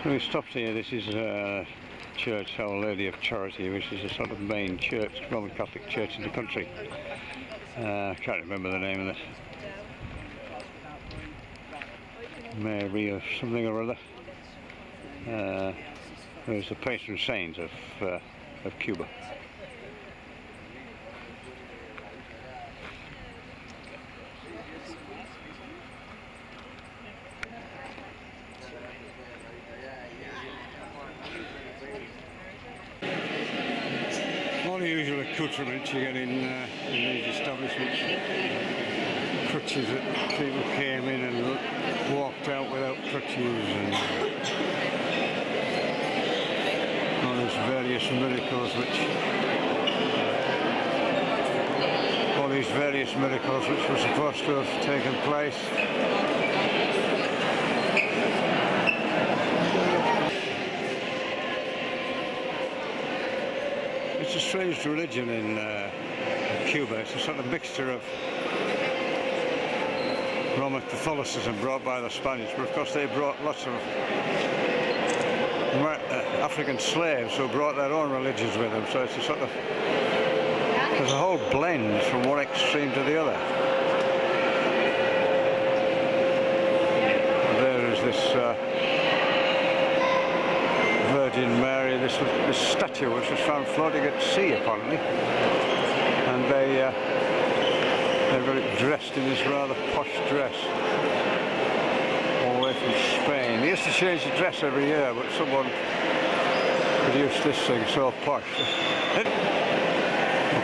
We stopped here. This is Church Our Lady of Charity, which is a sort of main church, Roman Catholic church in the country. I can't remember the name of it. Mary or something or other. Who's the patron saint of Cuba. All the usual accoutrements you get in these establishments. Crutches that people came in and walked out without crutches, and all these various miracles which were supposed to have taken place. It's a strange religion in Cuba. It's a sort of mixture of Roman Catholicism brought by the Spanish, but of course they brought lots of African slaves who brought their own religions with them, so it's a sort of, there's a whole blend from one extreme to the other. There is this Virgin Mary, this statue which was found floating at sea apparently, and they've got it dressed in this rather posh dress all the way from Spain. They used to change the dress every year, but someone produced this thing so posh or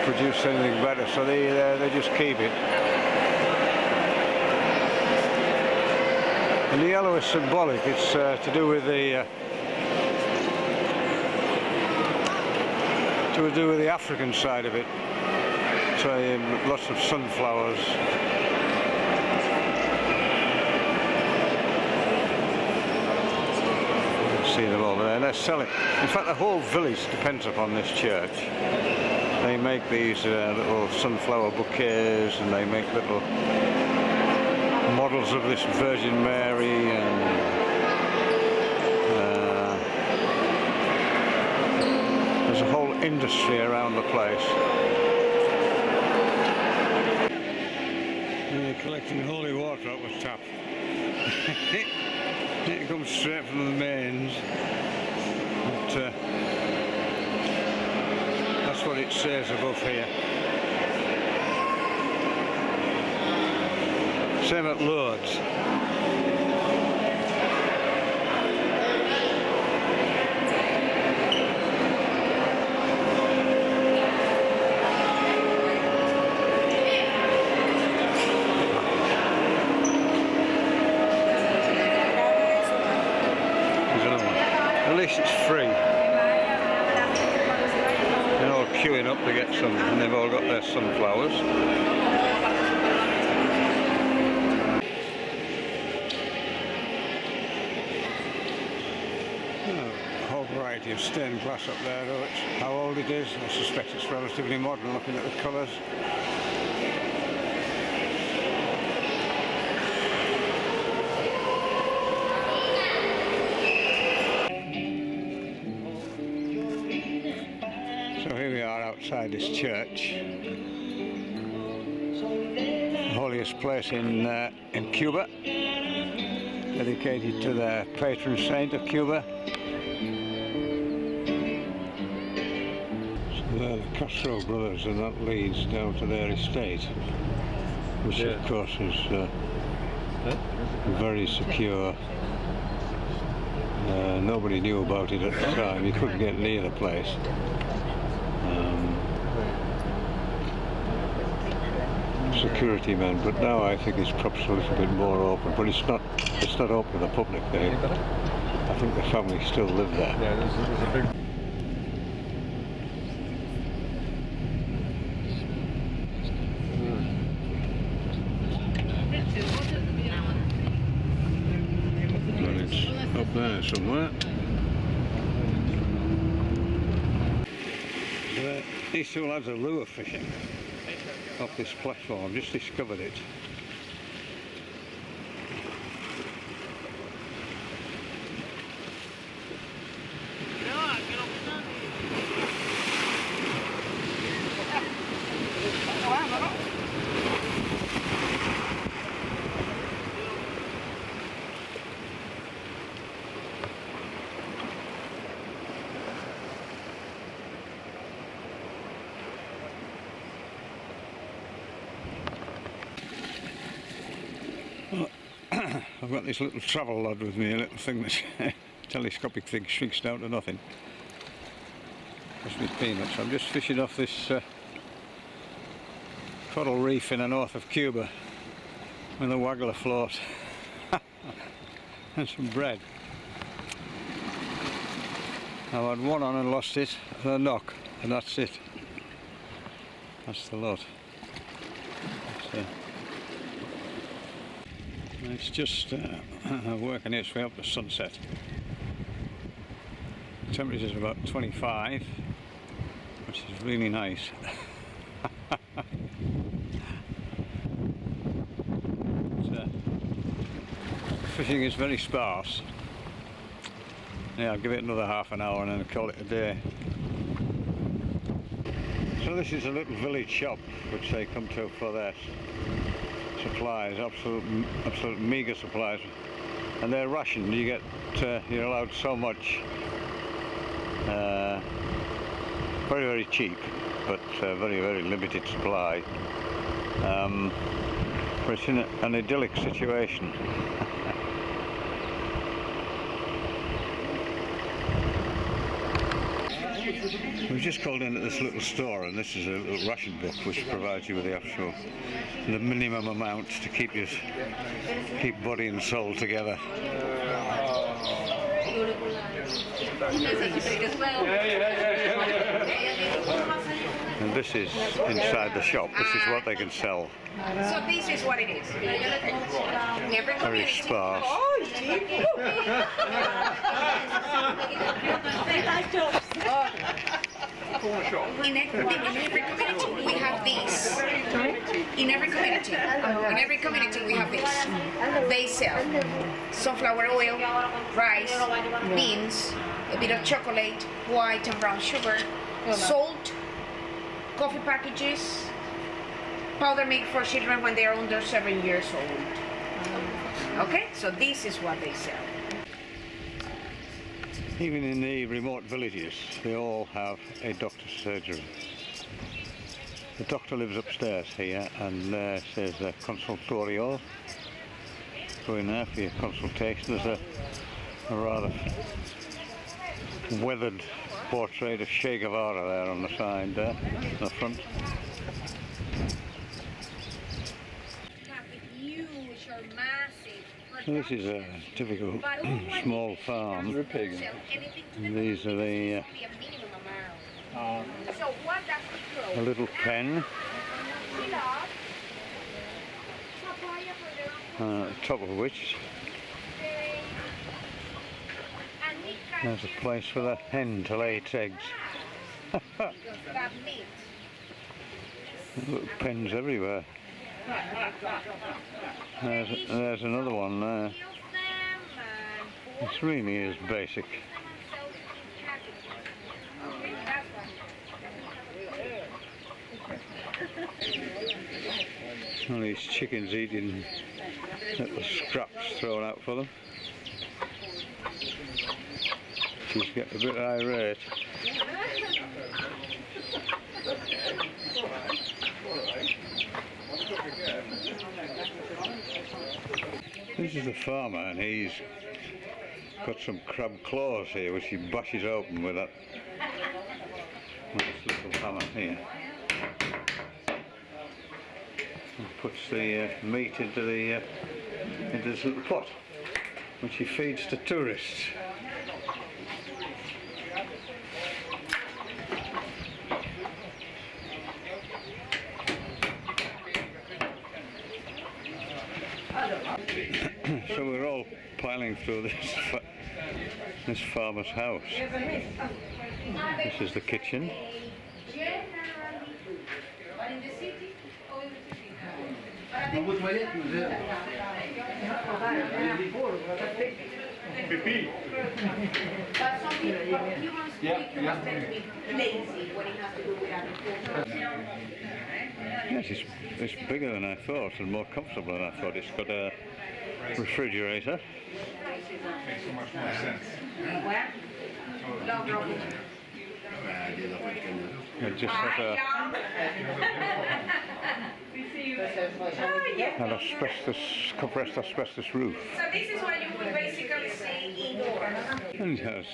produced anything better, so they just keep it. And the yellow is symbolic. It's to do with the African side of it. So lots of sunflowers. You can see them over there. They're selling. In fact, the whole village depends upon this church. They make these little sunflower bouquets, and they make little models of this Virgin Mary, and there's a whole industry around the place. They're collecting holy water up the tap. It comes straight from the mains. But, that's what it says above here. Same at Lourdes. At least it's free. They're all queuing up to get some, and they've all got their sunflowers. A whole variety of stained glass up there, though. It's how old it is. I suspect it's relatively modern, looking at the colours. So here we are outside this church, the holiest place in Cuba, dedicated to the patron saint of Cuba. So there are the Castro brothers, and that leads down to their estate, which of course is very secure. Nobody knew about it at the time. You couldn't get near the place. Security men, but now I think it's perhaps a little bit more open, but it's not open to the public. I think the family still live there. Yeah, there's a big... And it's up there somewhere. These two lads are lure fishing off this platform. Just discovered it. I've got this little travel rod with me, a little thing that telescopic thing shrinks down to nothing. Cost me peanuts. I'm just fishing off this coral reef in the north of Cuba with a waggler float and some bread. I've had one on and lost it, and a knock, and that's it. That's the lot. It's just working its way up to sunset. The temperature's about 25, which is really nice. Fishing is very sparse. Yeah, I'll give it another half an hour and then call it a day. So this is a little village shop which they come to for their supplies, absolute meagre supplies, and they're rationed. You get you're allowed so much, very, very cheap, but very, very limited supply. But it's in an idyllic situation. We've just called in at this little store, and this is a little ration book which provides you with the minimum amount to keep body and soul together. And this is inside the shop. This is what they can sell. So this is what it is. Very sparse. In every community we have these. In every community we have this. They sell sunflower oil, rice, beans, a bit of chocolate, white and brown sugar, salt, coffee packages, powder milk for children when they are under 7 years old. Okay, so this is what they sell. Even in the remote villages, they all have a doctor's surgery. The doctor lives upstairs here, and there says consultorio. Go in there for your consultation. There's a rather weathered portrait of Che Guevara there on the side there, in the front. So this is a typical small farm. And these are the a little pen, the top of which there's a place for that hen to lay its eggs. Little pens everywhere. There's another one there. This really is basic. All these chickens eating little scraps thrown out for them. She's getting a bit irate. This is the farmer, and he's got some crab claws here which he bashes open with this little hammer here. And puts the meat into this little pot which he feeds to tourists. So we're all piling through this farmer's house. This is the kitchen. Yes, it's bigger than I thought and more comfortable than I thought. It's got a refrigerator. It just had an asbestos, compressed asbestos roof. So this is what you would basically see indoor. And it has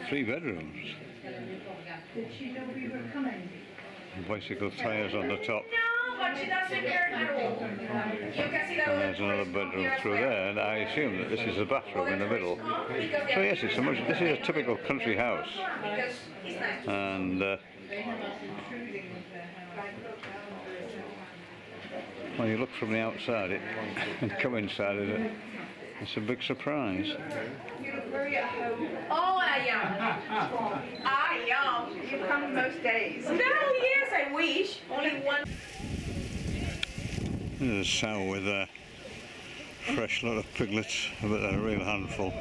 3 bedrooms. Did she know we were coming? Bicycle tyres on the top. No, but she doesn't care at all. You can see that. And there's another bedroom through there, and I assume that this is the bathroom in the middle. So yes, this is a typical country house. Because it's nice. And when you look from the outside and come inside it, it's a big surprise. You look very at home. Oh, I am. I am. You come most days. No, yes, I wish. Only one. There's a sow with a fresh lot of piglets, but they're a real handful.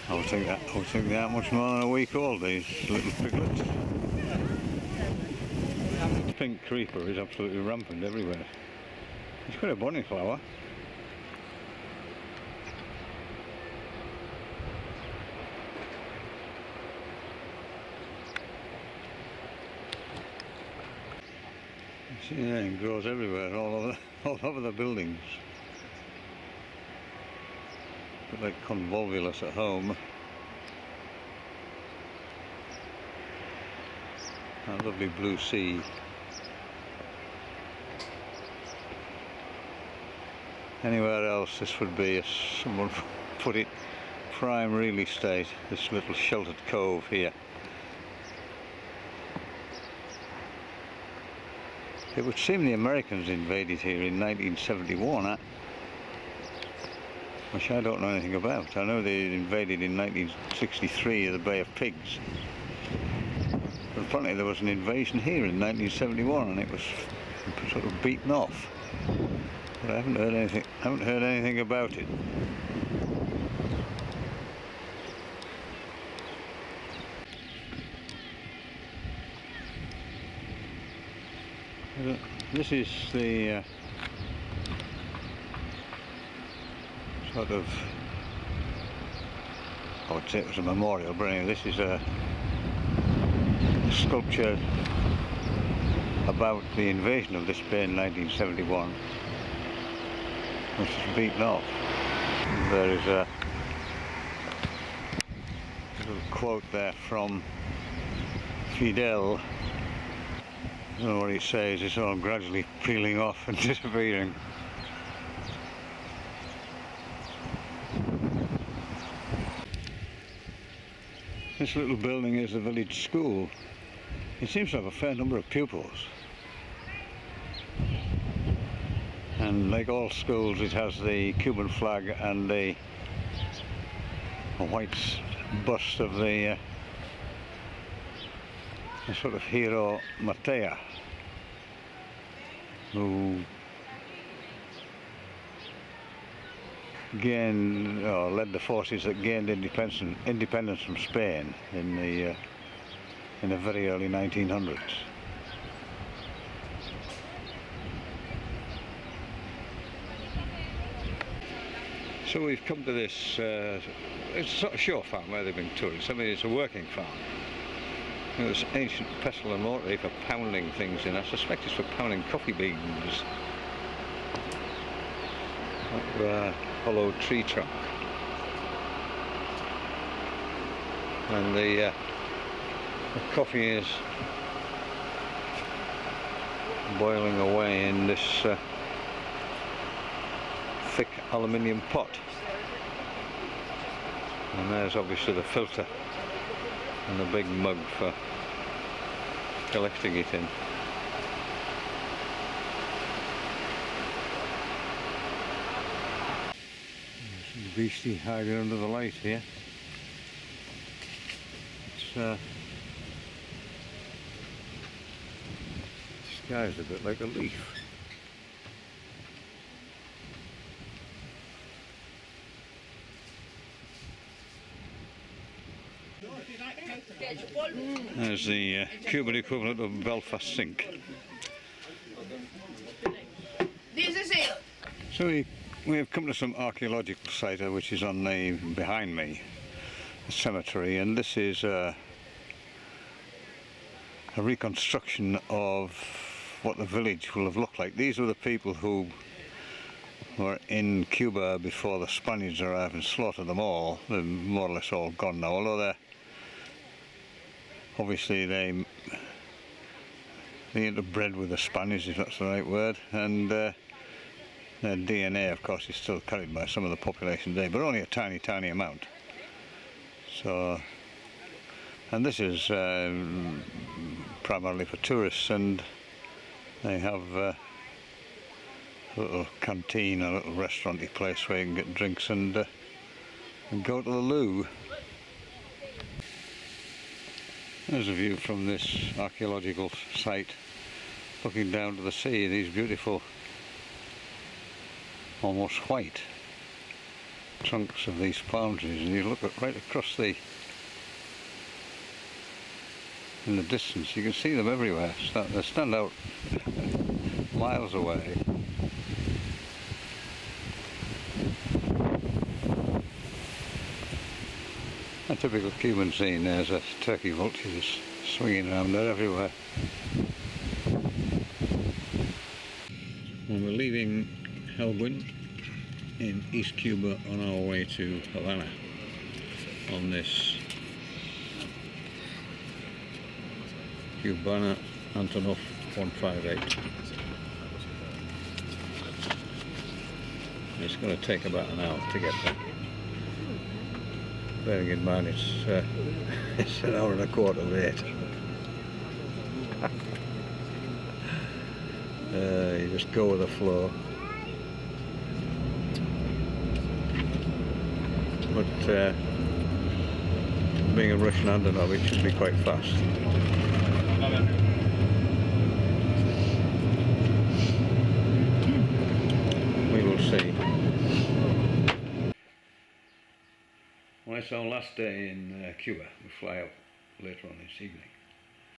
I would think they aren't much more than a week old, these little piglets. The pink creeper is absolutely rampant everywhere. It's got a bunny flower. You see there, it grows everywhere, all over the buildings. But like convolvulus at home. A lovely blue sea. Anywhere else this would be, as someone put it, prime real estate, this little sheltered cove here. It would seem the Americans invaded here in 1971, which I don't know anything about. I know they invaded in 1963 the Bay of Pigs. But apparently there was an invasion here in 1971 and it was sort of beaten off. But I haven't heard anything about it. This is the sort of, I would say it was a memorial, but anyway, this is a sculpture about the invasion of this bay in 1971, which is beaten off. And there is a little quote there from Fidel. I don't know what he says, it's all gradually peeling off and disappearing. This little building is the village school. It seems to have a fair number of pupils. And like all schools, it has the Cuban flag and a white bust of the sort of hero Matea, who led the forces that gained independence from Spain in the very early 1900s. So we've come to this, it's a sort of shore farm where they've been tourists. I mean, it's a working farm. It's ancient pestle and mortar for pounding things in. I suspect it's for pounding coffee beans. Hollow tree trunk. And the coffee is boiling away in this thick aluminium pot. And there's obviously the filter and a big mug for collecting it in. There's some beastie hiding under the light here. It's disguised a bit like a leaf. There's the Cuban equivalent of Belfast Sink. This is it. So he We've come to some archaeological site which is on the behind me, the cemetery, and this is a reconstruction of what the village will have looked like. These were the people who were in Cuba before the Spaniards arrived and slaughtered them all. They're more or less all gone now, although they're obviously they interbred with the Spaniards, if that's the right word, and their DNA, of course, is still carried by some of the population today, but only a tiny amount. So, and this is primarily for tourists, and they have a little canteen, a little restauranty place where you can get drinks and go to the loo. There's a view from this archaeological site, looking down to the sea. These beautiful, almost white trunks of these palm trees, and you look right across in the distance, you can see them everywhere. They stand out miles away. A typical Cuban scene. There's a turkey vulture just swinging around there everywhere. Well, we're leaving Holguin in East Cuba on our way to Havana on this Cubana Antonov 158. It's going to take about an hour to get there. Bearing in mind it's an hour and a quarter late. You just go with the flow. But being a Russian Antonov, it should be quite fast. We will see. Well, it's our last day in Cuba. We fly out later on this evening.